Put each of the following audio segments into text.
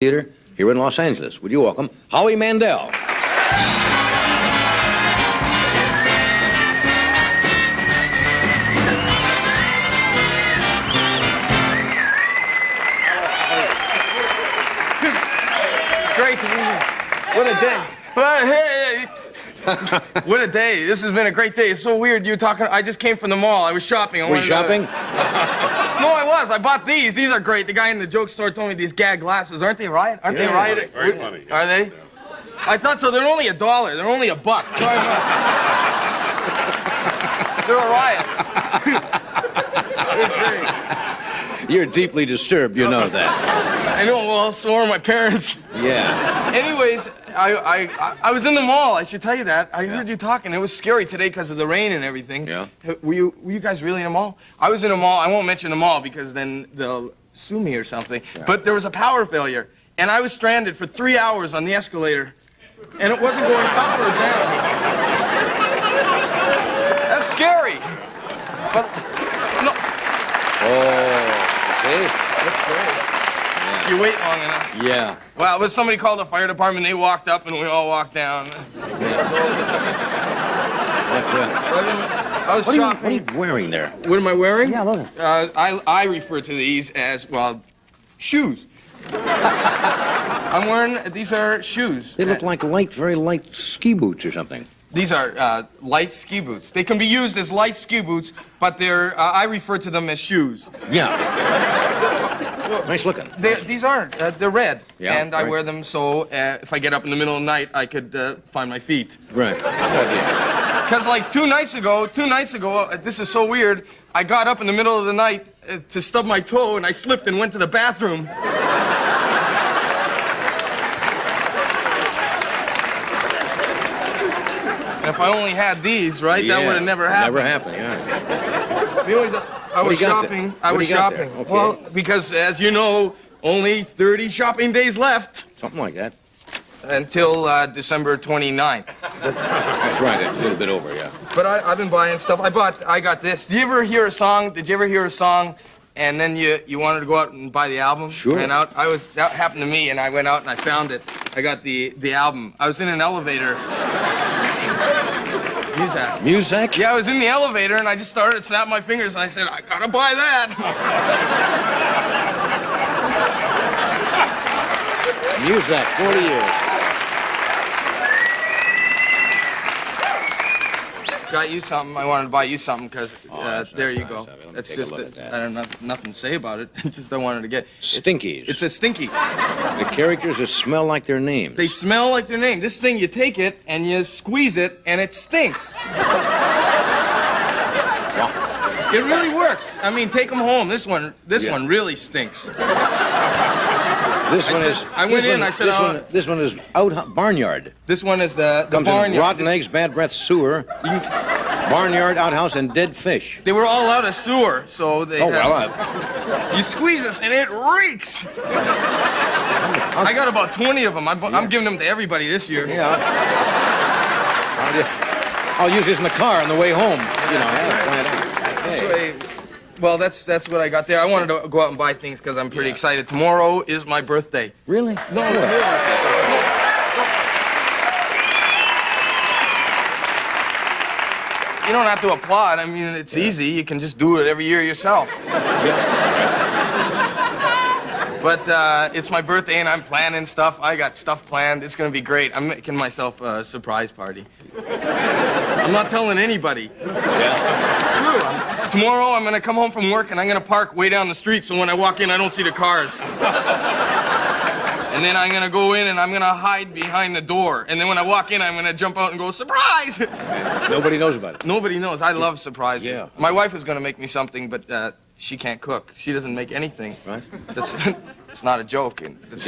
Theater here in Los Angeles. Would you welcome Howie Mandel? It's great to be here. What a day. Well, hey. What a day. This has been a great day. It's so weird. You're talking. I just came from the mall. I was shopping. Were you shopping? No, I was. I bought these. These are great. The guy in the joke store told me these gag glasses. Aren't they right? Aren't they right? Very funny. Are they? Yeah. I thought so. They're only $1. They're only $1. They're a riot. They're great. You're deeply disturbed, you know that. I know. Well, so are my parents. Yeah. Anyways, I was in the mall. I should tell you that. I heard you talking. It was scary today because of the rain and everything. Yeah. Were you guys really in a mall? I was in a mall. I won't mention the mall because then they'll sue me or something. Yeah. But there was a power failure, and I was stranded for 3 hours on the escalator, and it wasn't going up or down. That's scary. But no. Oh, see? That's great. Yeah. You wait long enough. Yeah. Well, it was somebody called the fire department. They walked up, and we all walked down. I was shopping. What are you wearing there? What am I wearing? Yeah, look. I refer to these as, well, shoes. I'm wearing, these are shoes. They look like very light ski boots or something. These are light ski boots. They can be used as light ski boots, but they're, I refer to them as shoes. Yeah. Nice looking. These aren't. They're red. Yeah, and I wear them so if I get up in the middle of the night, I could find my feet. Right. Because like two nights ago, this is so weird, I got up in the middle of the night to stub my toe, and I slipped and went to the bathroom. And if I only had these, right, that would have never happened. Never happened, yeah. I was shopping. Okay. Well, because as you know, only 30 shopping days left. Something like that. Until December 29th. That's right, a little bit over, yeah. But I've been buying stuff. I got this. Did you ever hear a song, and then you wanted to go out and buy the album? Sure. And that happened to me, and I went out and I found it. I got the album. I was in an elevator. Muzak. Muzak? Yeah, I was in the elevator, and I just started to snap my fingers, and I said, I gotta buy that. Muzak, 40 years. Got you something. I wanted to buy you something because there you go. That's just I don't know nothing to say about it. It's just I wanted to get Stinkies. It's a stinky. The characters that smell like their names. They smell like their name. This thing, you take it and you squeeze it and it stinks. Wow. It really works. I mean, take them home. This one really stinks. This one is. I went in. I said, This one is barnyard. This one is the Comes barnyard. in rotten eggs, bad breath, sewer, barnyard, outhouse, and dead fish. They were all out of sewer, so they. You squeeze this and it reeks. I got about 20 of them. I'm giving them to everybody this year. Yeah. I'll use this in the car on the way home. You know, This way. Well, that's what I got there. I wanted to go out and buy things because I'm pretty excited. Tomorrow is my birthday. Really? No. You don't have to applaud. I mean, it's easy. You can just do it every year yourself. But it's my birthday, and I'm planning stuff. I got stuff planned. It's going to be great. I'm making myself a surprise party. I'm not telling anybody. Yeah. It's true. Tomorrow, I'm going to come home from work, and I'm going to park way down the street, so when I walk in, I don't see the cars. And then I'm going to go in, and I'm going to hide behind the door. And then when I walk in, I'm going to jump out and go, surprise! Nobody knows about it. Nobody knows. I love surprises. Yeah. My wife is going to make me something, but she can't cook. She doesn't make anything. Right. It's not a joke. Did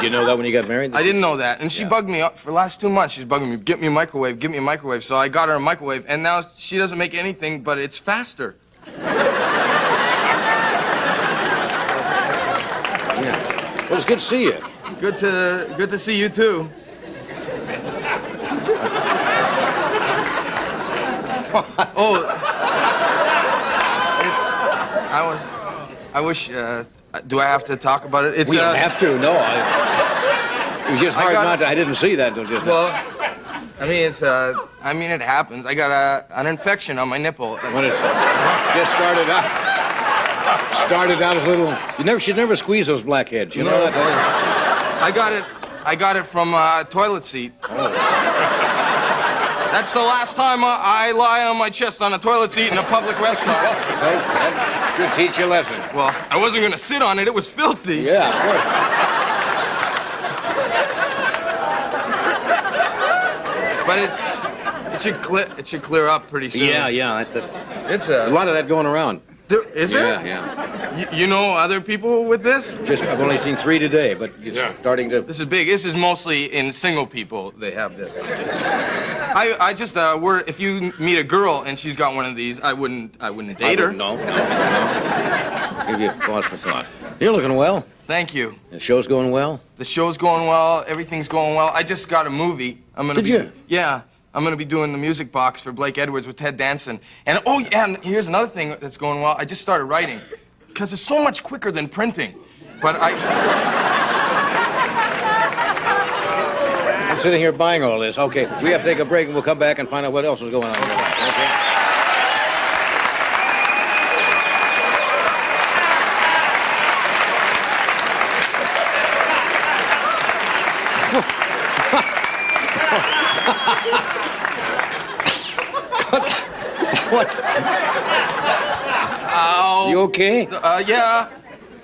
you know that when you got married? I didn't know that. And she bugged me up for the last 2 months. She's bugging me, get me a microwave, get me a microwave. So I got her a microwave, and now she doesn't make anything, but it's faster. Yeah. Well, it's good to see you. Good to see you, too. I wish. Do I have to talk about it? It's, We don't have to. No. It was just hard not to. I didn't see that until just now. Well, I mean, it's. I mean, it happens. I got an infection on my nipple. When it just started out as a little. Should never squeeze those blackheads. You know that? I got it from a toilet seat. Oh. That's the last time I lie on my chest on a toilet seat in a public restaurant. Well, that should teach you a lesson. Well, I wasn't gonna sit on it. It was filthy. Yeah, of course. But it should clear up pretty soon. Yeah. That's it. It's A lot of that going around. Is there? Yeah. You know other people with this? I've only seen 3 today, but it's starting to. This is big. This is mostly in single people. They have this. I just if you meet a girl and she's got one of these, I wouldn't date her. No. Give you a pause for thought. You're looking well. Thank you. The show's going well. The show's going well. Everything's going well. I just got a movie. Did you? Yeah. I'm going to be doing the music box for Blake Edwards with Ted Danson. And oh, yeah, and here's another thing that's going well. I just started writing because it's so much quicker than printing. But I'm sitting here buying all this. Okay, we have to take a break and we'll come back and find out what else is going on. Okay. What? Ow. You okay? Yeah.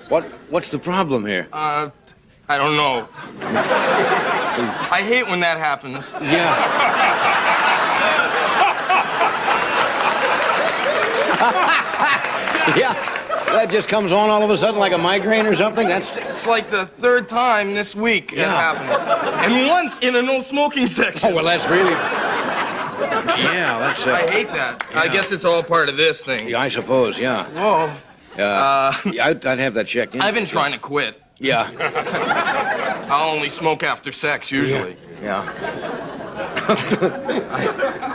What's the problem here? I don't know. I hate when that happens. Yeah. Yeah. That just comes on all of a sudden like a migraine or something? It's like the 3rd time this week it happens. And once in a no smoking section. Oh, well, that's really... Yeah, that's... I hate that. Yeah. I guess it's all part of this thing. Yeah, I suppose, yeah. Whoa. I'd have that checked in. I've been trying to quit. Yeah. I'll only smoke after sex, usually. Yeah.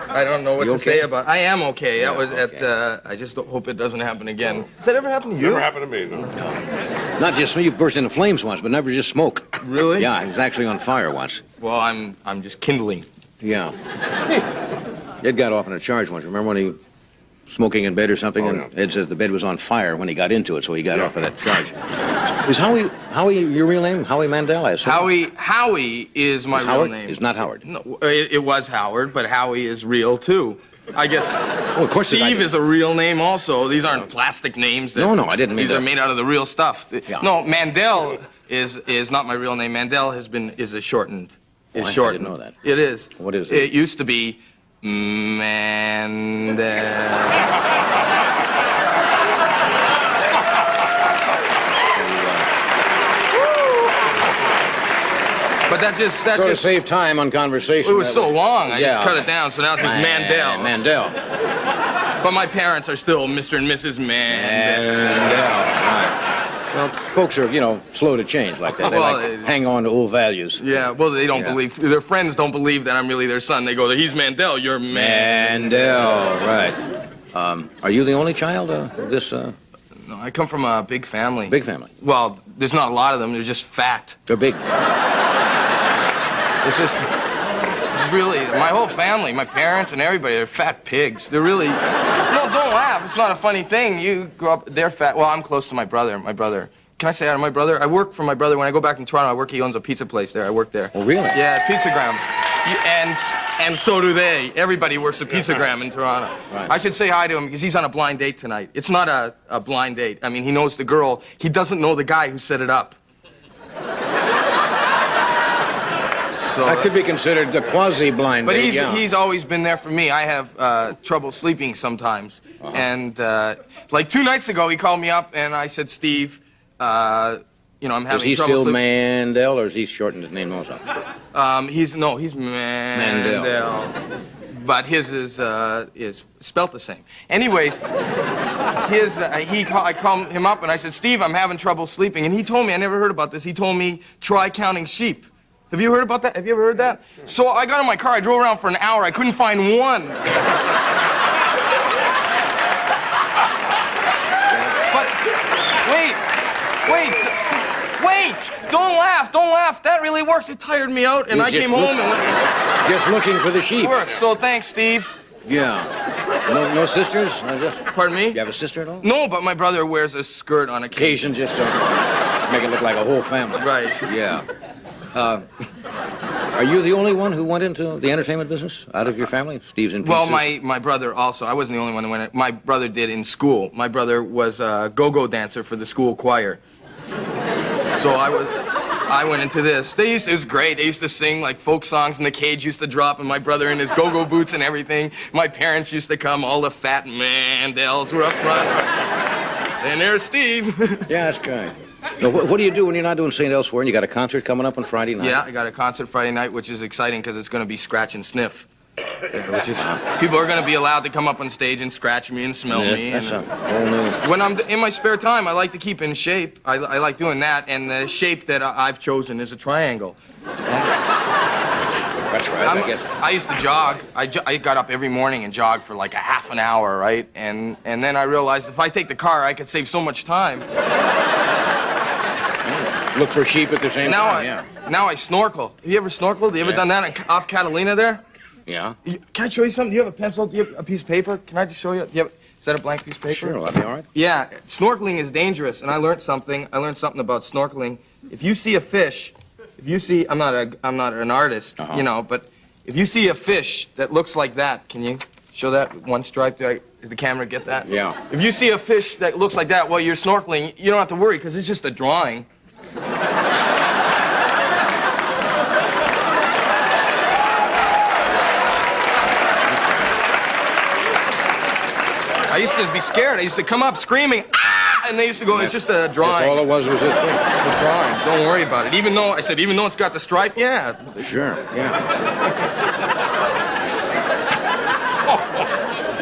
I don't know what to say about it. I am okay. Yeah, that was at, I just hope it doesn't happen again. Has that ever happened to you? Never happened to me, no. Not just you burst into flames once, but never just smoke. Really? Yeah, I was actually on fire once. Well, I'm just kindling. Yeah. Ed got off on a charge once. Remember when he smoking in bed or something, and Ed said the bed was on fire when he got into it, so he got off of that charge. Is Howie your real name? Howie Mandel, I assume? Howie is my real name. It's not Howard. No, it was Howard, but Howie is real too. I guess. Well, of course Steve is a real name also. These aren't plastic names. No, I didn't mean These that. are made out of the real stuff. Yeah. No, Mandel is not my real name. Mandel is a shortened. Is shortened. I didn't know that. It is. What is it? It used to be Mandel. But that just saved time on conversation. It was so long. I just cut it down, so now it's just Mandel. Mandel. But my parents are still Mr. and Mrs. Mandel. Right. Well, folks are, slow to change like that. They hang on to old values. Yeah, well, they don't believe. Their friends don't believe that I'm really their son. They go, he's Mandel, you're Mandel, right. Are you the only child of this? No, I come from a big family. Big family? Well, there's not a lot of them. They're just fat. They're big. It's really, my whole family, my parents and everybody, they're fat pigs. They're really, no, don't laugh. It's not a funny thing. You grow up, they're fat. Well, I'm close to my brother. Can I say that? My brother, I work for my brother. When I go back in Toronto, he owns a pizza place there. I work there. Oh, really? Yeah, Pizzagram. And so do they. Everybody works at Pizzagram in Toronto. Right. I should say hi to him because he's on a blind date tonight. It's not a blind date. I mean, he knows the girl. He doesn't know the guy who set it up. So that could be considered a quasi-blind But date, he's always been there for me. I have trouble sleeping sometimes. And like 2 nights ago, he called me up and I said, Steve, I'm having trouble sleeping. Is he still Mandel or is he shortened his name also? He's Mandel. But his is spelt the same. Anyways, I called him up and I said, Steve, I'm having trouble sleeping. And he told me, I never heard about this, he told me, try counting sheep. Have you heard about that? Have you ever heard that? So I got in my car, I drove around for an hour, I couldn't find one. But, wait, laughed. That really works. It tired me out, and I came home and went. Just looking for the sheep. Works. So thanks, Steve. Yeah. No sisters? Pardon me? You have a sister at all? No, but my brother wears a skirt on occasion. Occasion, just to make it look like a whole family. Right. Yeah. Are you the only one who went into the entertainment business out of your family? Steve's in Well, pieces? my brother also. I wasn't the only one that went. My brother did in school. My brother was a go-go dancer for the school choir. So I went into this. It was great. They used to sing like folk songs, and the cage used to drop, and my brother in his go-go boots and everything. My parents used to come. All the fat Mandels were up front. Saying, there's Steve. Yeah, that's good. Now, what do you do when you're not doing St. Elsewhere and you got a concert coming up on Friday night? Yeah, I got a concert Friday night, which is exciting because it's going to be scratch and sniff. Which is, people are going to be allowed to come up on stage and scratch me and smell me. That's and, a whole new... When I'm in my spare time, I like to keep in shape. I like doing that, and the shape that I've chosen is a triangle. That's right, I guess. I used to jog. I got up every morning and jogged for like a half an hour, right? And then I realized if I take the car, I could save so much time. Look for sheep at the same time, Now I snorkel. Have you ever snorkeled? Have you ever done that off Catalina there? Yeah. Can I show you something? Do you have a pencil? Do you have a piece of paper? Can I just show you? Is that a blank piece of paper? Sure, that'll be all right. Yeah, snorkeling is dangerous, and I learned something. I learned something about snorkeling. If you see a fish, I'm not an artist, you know, but if you see a fish that looks like that, can you show that one stripe? Does the camera get that? Yeah. If you see a fish that looks like that while you're snorkeling, you don't have to worry because it's just a drawing. I used to be scared. I used to come up screaming, ah! And they used to go, it's just a drawing. That's all it was this thing. It's a drawing. Don't worry about it. Even though it's got the stripe, yeah. Sure, yeah.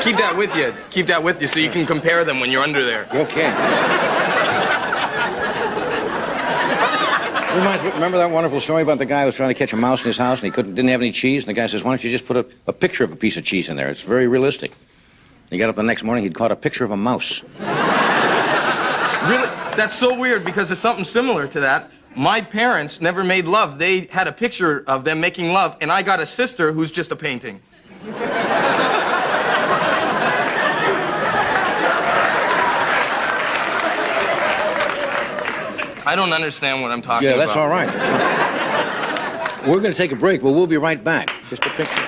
Keep that with you. Keep that with you so you can compare them when you're under there. Okay. Remember that wonderful story about the guy who was trying to catch a mouse in his house and he didn't have any cheese? And the guy says, why don't you just put a picture of a piece of cheese in there? It's very realistic. He got up the next morning, he'd caught a picture of a mouse. Really? That's so weird because there's something similar to that. My parents never made love. They had a picture of them making love, and I got a sister who's just a painting. I don't understand what I'm talking about. Yeah, that's all right. We're going to take a break, but we'll be right back. Just a picture.